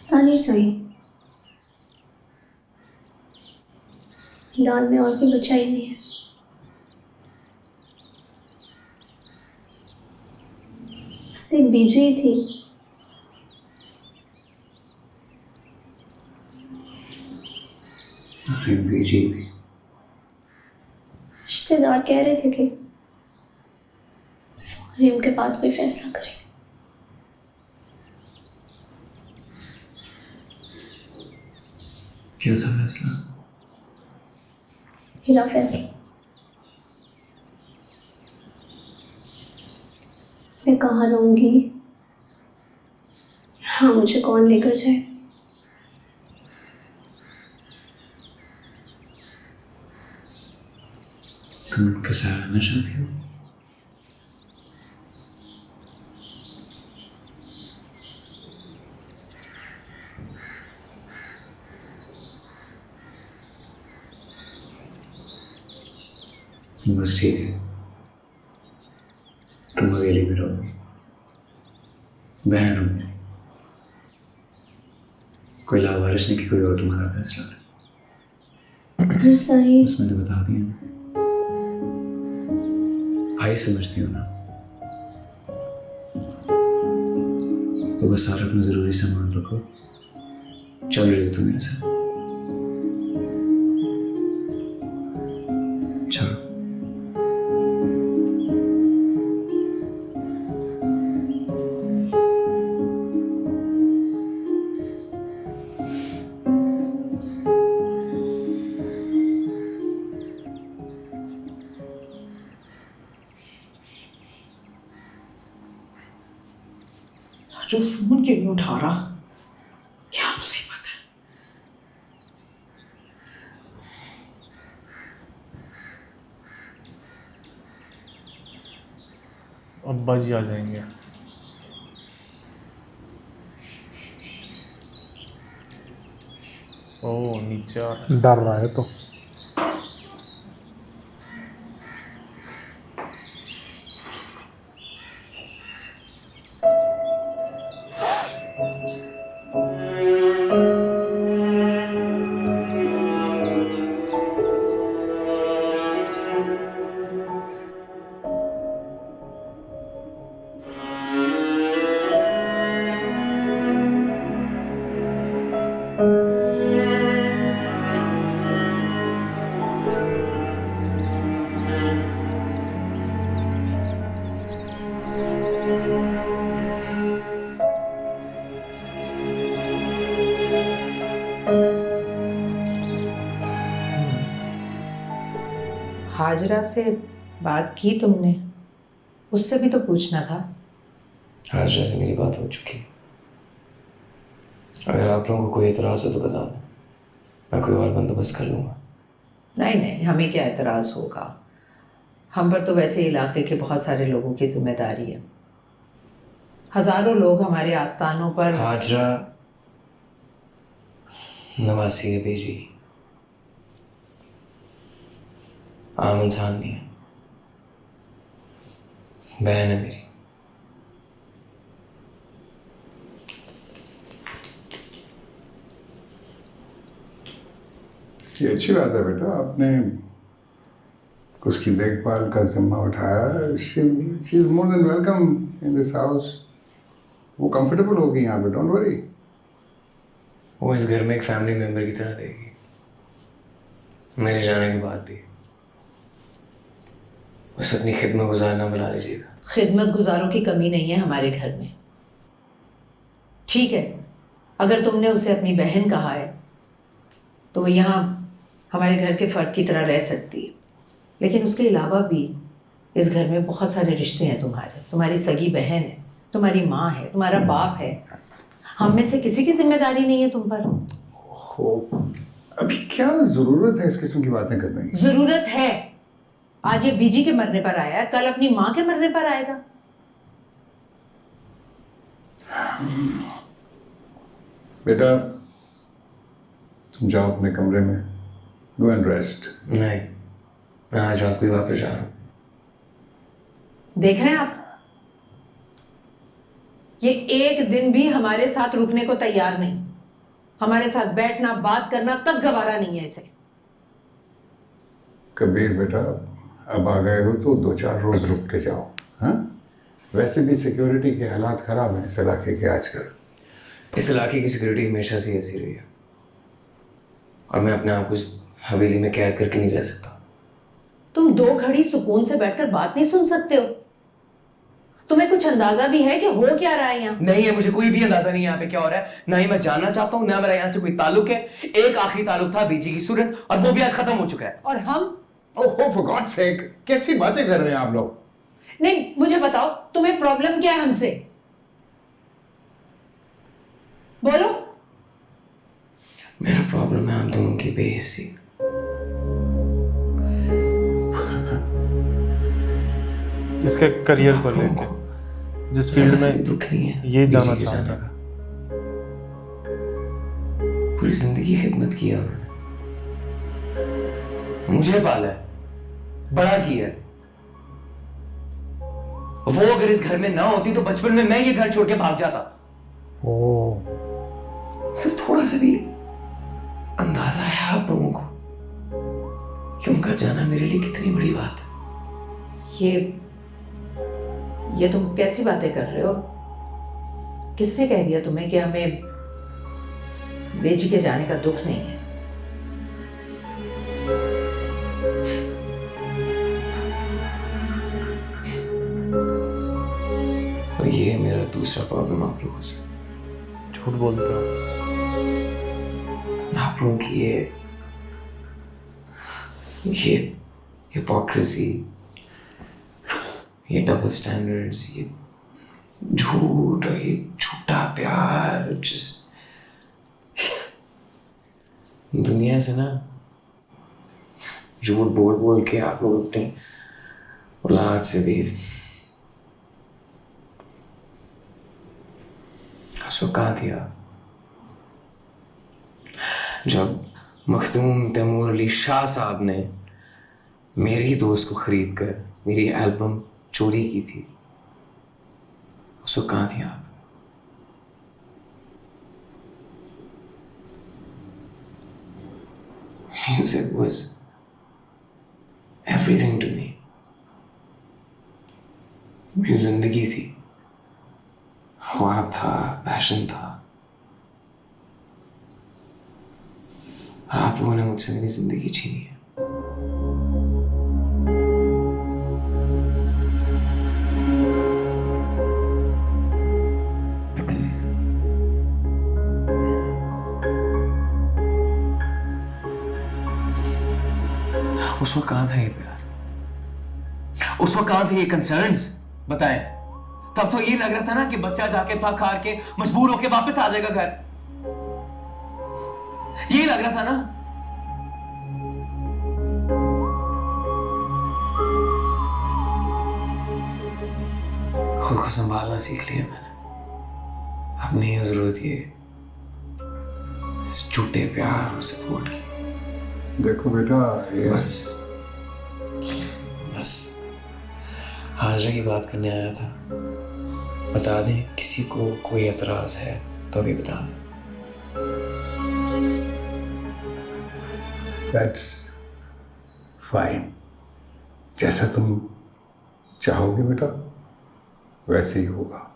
पता नहीं सही, दाल में और भी बचा ही नहीं है। सिर्फ बीजी ही थी। सिर्फ बीजी थी। रिश्तेदार कह रहे थे कि सुहेम के बाद कोई फैसला करे। कैसा फैसला? मेरा फैसला। मैं कहाँ रहूंगी, हाँ मुझे कौन लेकर जाए। तुम उनके साथ रहना चाहती हो? बस ठीक है, तुम अकेली भी रहोगी, बहन होगी, कोई लावारिस नहीं कि कोई और तुम्हारा फैसला ले। फिर सही। बस मैंने बता दिया, भाई समझती हो ना, तो बस सारा अपना जरूरी सामान रखो, चल रही हो तुम मेरे साथ। चलो। जो फोन क्यों नहीं उठा रहा? क्या मुसीबत है? अब्बा जी आ जाएंगे। ओह नीचे आ रहा है। डर रहा है तो हाजरा से बात की तुमने? उससे भी तो पूछना था। हाजरा से मेरी बात हो चुकी, अगर आप लोगों को कोई एतराज़ हो तो बता दो, मैं कोई और बंदोबस्त कर लूँगा। नहीं नहीं, हमें क्या एतराज़ होगा, हम पर तो वैसे इलाके के बहुत सारे लोगों की जिम्मेदारी है। हजारों लोग हमारे आस्थानों पर। हाजरा नवासी है बेजी, आम इंसान नहीं है, बहन है मेरी। ये अच्छी बात है बेटा, आपने उसकी देखभाल का जिम्मा उठाया। She is more than welcome in this house. वो कंफर्टेबल होगी यहाँ पे, डोंट वरी। वो इस घर में एक फैमिली मेंबर की तरह रहेगी, मेरे जाने के बाद भी। बस अपनी खिदमत गुजार ना बुला लीजिएगा। खिदमत गुजारों की कमी नहीं है हमारे घर में। ठीक है, अगर तुमने उसे अपनी बहन कहा है तो वो यहाँ हमारे घर के फर्द की तरह रह सकती है, लेकिन उसके अलावा भी इस घर में बहुत सारे रिश्ते हैं तुम्हारे। तुम्हारी सगी बहन है, तुम्हारी माँ है, तुम्हारा बाप है। हम में से किसी की जिम्मेदारी नहीं है तुम पर। हो, अभी क्या जरूरत है इस किस्म की बातें करने की? जरूरत है। आज ये बीजी के मरने पर आया है, कल अपनी माँ के मरने पर आएगा। बेटा तुम जाओ अपने कमरे में, गो एंड रेस्ट। नहीं, मैं आज रात को ही वापस जा रहा हूँ। देख रहे हैं आप, ये एक दिन भी हमारे साथ रुकने को तैयार नहीं। हमारे साथ बैठना बात करना तक गवारा नहीं है इसे। कबीर बेटा, अब आ गए हो तो 2-4 रोज रुक के जाओ। हाँ, वैसे भी सिक्योरिटी के हालात खराब हैं इस इलाके के आजकल। इस इलाके की सिक्योरिटी हमेशा से ऐसी रही है, और मैं अपने आप को इस हवेली में कैद करके नहीं रह सकता। तुम 2 घड़ी सुकून से बैठकर बात नहीं सुन सकते हो? तुम्हें कुछ अंदाजा भी है कि हो क्या रहा है यहाँ? नहीं है, मुझे कोई भी अंदाजा नहीं है यहाँ पे क्या हो रहा है। ना ही मैं जानना चाहता हूँ, ना मेरा यहाँ से कोई ताल्लुक है। एक आखिरी ताल्लुक था बीजी की सूरत, और वो भी आज खत्म हो चुका है। और हम? ओह फॉर गॉड सेक, कैसी बातें कर रहे हैं आप लोग? नहीं, मुझे बताओ तुम्हें प्रॉब्लम क्या है हमसे? बोलो। मेरा प्रॉब्लम है हम दोनों की बेहिस्सी। इसके करियर को लेके जिस फील्ड में दुख नहीं है ये जाना बीजी के चाहता जाने है। का। पूरी जिंदगी खिदमत की है उन्होंने, मुझे पाला है, बड़ा किया है। वो अगर इस घर में ना होती तो बचपन में मैं ये घर छोड़ के भाग जाता। ओह, तो थोड़ा सा भी अंदाजा है आप लोगों को कि उनका जाना मेरे लिए कितनी बड़ी बात है। ये तुम कैसी बातें कर रहे हो? किसने कह दिया तुम्हें कि हमें बेजी के जाने का दुख नहीं है? और ये है मेरा दूसरा प्रॉब्लम आप लोगों से। झूठ बोलते हो। आप लोगों की ये हिपोक्रेसी, ये डबल स्टैंडर्ड्स, ये झूठ और ये झूठा प्यार, जस्ट दुनिया से ना झूठ बोल बोल के आप लोग अपने औलाद से भी सुका दिया। जब मखदूम तैमूर अली शाह साहब ने मेरी दोस्त को खरीद कर मेरी एल्बम चोरी की थी, उसको कहाँ थी आप? Music was everything to me. मेरी जिंदगी थी, ख्वाब था, पैशन था, और आप लोगों ने मुझसे मेरी जिंदगी छीनी है। उस वक्त कहाँ था ये प्यार? उस वक्त कहाँ थे ये कंसर्न्स? बताएं। तब तो ये लग रहा था ना कि बच्चा जाके थक हार के मजबूर होके वापस आ जाएगा घर। ये लग रहा था ना। खुद को संभालना सीख लिया मैंने। अब नहीं है जरूरत ये इस झूठे प्यार और सपोर्ट की। देखो बेटा, ये बस हाजरा की बात करने आया था। बता दें किसी को कोई एतराज है तो भी बता दें। दैट्स फाइन, जैसा तुम चाहोगे बेटा वैसे ही होगा।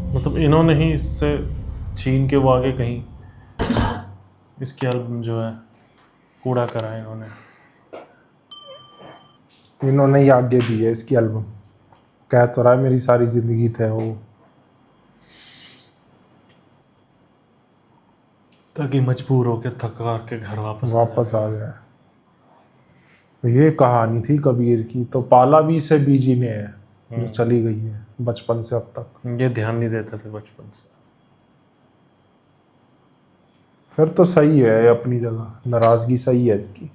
मतलब इन्होंने ही इससे छीन के वो आगे कहीं इसकी एल्बम जो है कूड़ा करा है इन्होंने ही आगे दी है इसकी एल्बम। कह तो रहा है मेरी सारी जिंदगी थे वो, ताकि मजबूर होके थका के घर वापस आ गया। तो ये कहानी थी कबीर की, तो पाला भी इसे बीजी ने है जो चली गई है बचपन से अब तक। ये ध्यान नहीं देते थे बचपन से। फिर तो सही है अपनी जगह, नाराजगी सही है इसकी।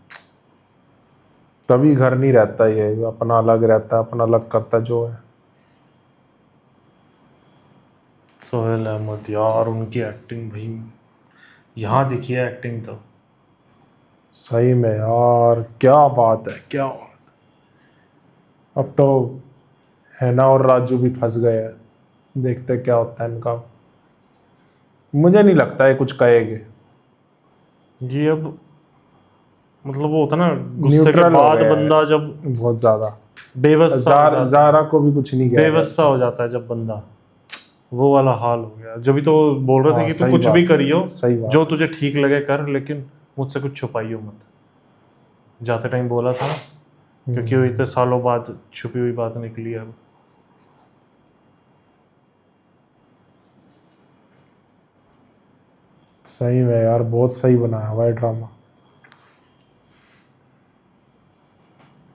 तभी घर नहीं रहता ये, अपना अलग रहता है, अपना अलग करता जो है। सोहेल अहमद यार, उनकी एक्टिंग भाई यहाँ दिखी है एक्टिंग तो। सही में यार, क्या बात है, क्या बात है। अब तो हैना और राजू भी फंस गए हैं, देखते क्या होता है इनका। मुझे नहीं लगता है कुछ कहेंगे। ये अब मतलब वो होता ना गुस्से के न्यूट्रल हो बाद गया है बंदा जब बहुत ज्यादा। बेबस सा हो जाता है, जारा को भी कुछ नहीं कह बेबस सा हो जाता है जब बंदा, वो वाला हाल हो गया। जब भी तो बोल रहे थे हाँ, कि तू सही कुछ बात भी है, करियो, सही बात जो तुझे ठीक लगे कर, लेकिन मुझसे कुछ छुपाइयो मत। जाते टाइम बोला था, क्योंकि वो इतने सालों बाद छुपी हुई बात निकली है अब। सही में यार, बहुत सही बनाया हुआ है ड्रामा।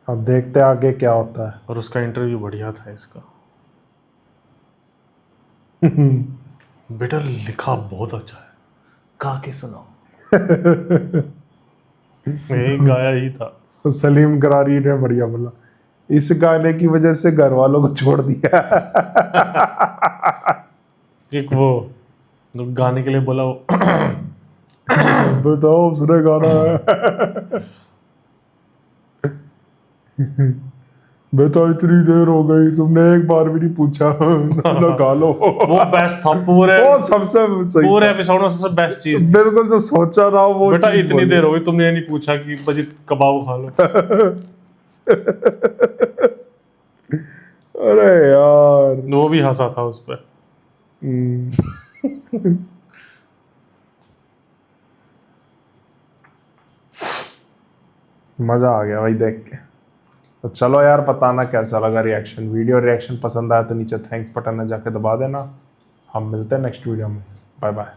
अब देखते हैं आगे क्या होता है। और उसका इंटरव्यू बढ़िया था इसका। बेटा लिखा बहुत अच्छा है, गा के सुनाओ। यही गाया ही था। सलीम करारी ने बढ़िया बोला, इस गाने की वजह से घर वालों को छोड़ दिया। एक वो गाने के लिए बोला वो बताओ सुने गाना है। बेटा इतनी देर हो गई, तुमने एक बार भी नहीं पूछा। ना गा लो। वो बेस्ट था पूरे, वो सबसे सही पूरे था। एपिसोड में सबसे बेस्ट चीज थी। बिल्कुल, जो सोचा ना वो बेटा चीज इतनी बोली। देर हो गई, तुमने ये नहीं पूछा कि बजी कबाब खा लो। अरे यार। वो भी हंसा था उस पर। मजा आ गया भाई देख के। तो चलो यार, बताना कैसा लगा रिएक्शन। वीडियो रिएक्शन पसंद आया तो नीचे थैंक्स बटन है जाके दबा देना। हम मिलते हैं नेक्स्ट वीडियो में। Bye bye.